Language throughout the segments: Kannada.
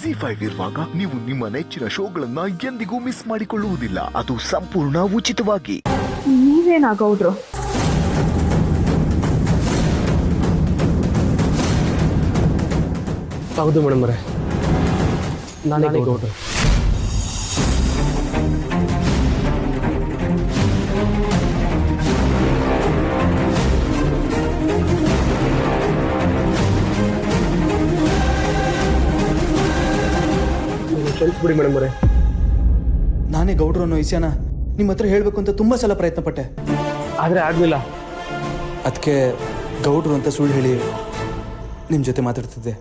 ZEE5 ಇರುವಾಗ ನೀವು ನಿಮ್ಮ ನೆಚ್ಚಿನ ಶೋಗಳನ್ನ ಎಂದಿಗೂ ಮಿಸ್ ಮಾಡಿಕೊಳ್ಳುವುದಿಲ್ಲ. ಅದು ಸಂಪೂರ್ಣ ಉಚಿತವಾಗಿ. ನೀವೇನಾಗೌಡ್ರು? ಹೌದು ಮೇಡಮ್ ಅವರೇ, ನಾನೇ ಗೌಡ್ರು. ಕ್ಷಮಿಸ್ಬಿಡಿ ಮೇಡಮ್ ಅವರೇ. ನಾನೇ ಗೌಡ್ರು ಅನ್ನೋ ವಿಷಯನ ನಿಮ್ಮ ಹತ್ರ ಹೇಳಬೇಕು ಅಂತ ತುಂಬ ಸಲ ಪ್ರಯತ್ನ ಪಟ್ಟೆ, ಆದರೆ ಆಗಲಿಲ್ಲ. ಅದಕ್ಕೆ ಗೌಡ್ರು ಅಂತ ಸುಳ್ಳು ಹೇಳಿ ನಿಮ್ಮ ಜೊತೆ ಮಾತಾಡ್ತಿದ್ದೆ.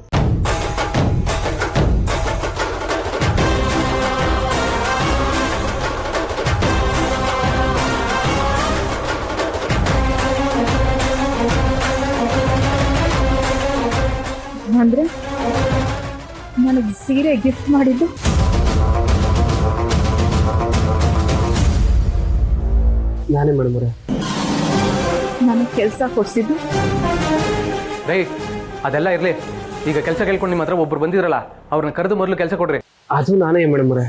ಅಂದ್ರೆ ನನಗೆ ಸೀರೆ ಗಿಫ್ಟ್ ಮಾಡಿದ್ದು ನಾನೇ ಮೇಡಮ್ ಅವರೇ. ನನಗೆ ಕೆಲಸ ಕೊಡ್ಸಿದ್ದು ರೈ, ಅದೆಲ್ಲ ಇರಲಿ. ಈಗ ಕೆಲಸ ಕೇಳ್ಕೊಂಡು ನಿಮ್ಮ ಹತ್ರ ಒಬ್ರು ಬಂದಿದ್ರಲ್ಲ, ಅವ್ರನ್ನ ಕರೆದು ಮೊದಲು ಕೆಲಸ ಕೊಡ್ರಿ. ಅದು ನಾನೇ ಮೇಡಮ್ ಅವರೇ.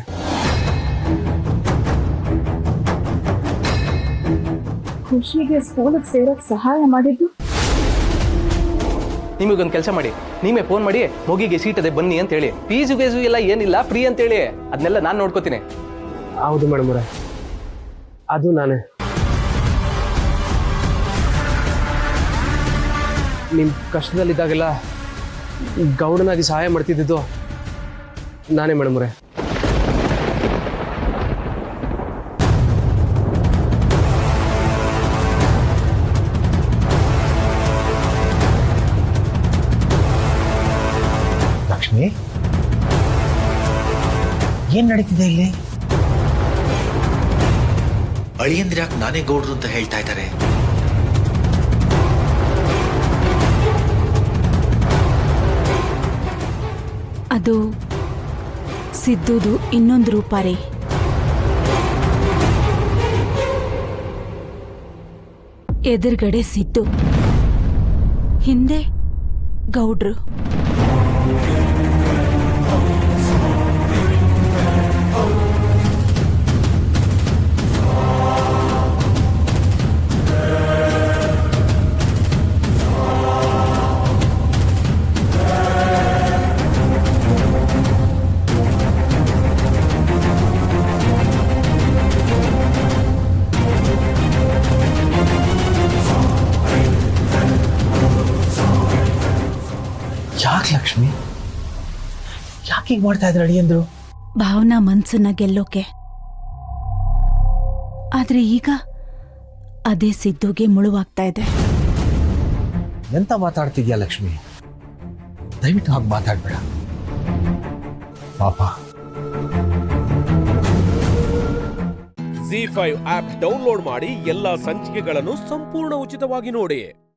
ಖುಷಿಗೆ ಸ್ಕೂಲಿಗೆ ಸೇರೋಕ್ಕೆ ಸಹಾಯ ಮಾಡಿದ್ದು ನಿಮಗೊಂದು ಕೆಲಸ ಮಾಡಿ, ನೀವೇ ಫೋನ್ ಮಾಡಿ ಮಗಿಗೆ ಸೀಟ್ ಅದೇ ಬನ್ನಿ ಅಂತ ಹೇಳಿ. ಫೀಸು ಗೀಸು ಎಲ್ಲ ಏನಿಲ್ಲ, ಫ್ರೀ ಅಂತೇಳಿ. ಅದನ್ನೆಲ್ಲ ನಾನು ನೋಡ್ಕೋತೀನಿ. ಹೌದು ಮೇಡಮ್ ಅವರೇ, ಅದು ನಾನೇ. ನಿಮ್ಮ ಕಷ್ಟದಲ್ಲಿದ್ದಾಗೆಲ್ಲ ಗೌಡನಾಗಿ ಸಹಾಯ ಮಾಡ್ತಿದ್ದಿದ್ದು ನಾನೇ ಮೇಡಮ್ ಅವರೇ. ಲಕ್ಷ್ಮಿ, ಏನ್ ನಡೀತಿದೆ ಇಲ್ಲಿ? ಅಳಿಯಂದ್ರ್ಯಾಕೆ ನಾನೇ ಗೌಡ್ರು ಅಂತ ಹೇಳ್ತಾ ಇದ್ದಾರೆ? ಅದು ಸಿದ್ದುದು ಇನ್ನೊಂದು ರೂಪ ರೀ. ಎದುರುಗಡೆ ಸಿದ್ದು, ಹಿಂದೆ ಗೌಡ್ರು. ಯಾಕೆ ಲಕ್ಷ್ಮಿ, ಯಾಕೆ ಹೀಗೆ ಮಾಡ್ತಾ ಇದ್ರು ಅಳಿಯಂದ್ರು? ಭಾವನಾ ಮನ್ಸನ್ನ ಗೆಲ್ಲೋಕೆ. ಆದ್ರೆ ಈಗ ಅದೇ ಸಿದ್ದುಗೆ ಮುಳುವಾಗ್ತಾ ಇದೆ. ಎಂತ ಮಾತಾಡ್ತಿದ್ಯಾ ಲಕ್ಷ್ಮಿ? ದಯವಿಟ್ಟು ಹಾಗೆ ಮಾತಾಡ್ಬೇಡ ಪಾಪ. ZEE5 ಆಪ್ ಡೌನ್ಲೋಡ್ ಮಾಡಿ ಎಲ್ಲಾ ಸಂಚಿಕೆಗಳನ್ನು ಸಂಪೂರ್ಣ ಉಚಿತವಾಗಿ ನೋಡಿ.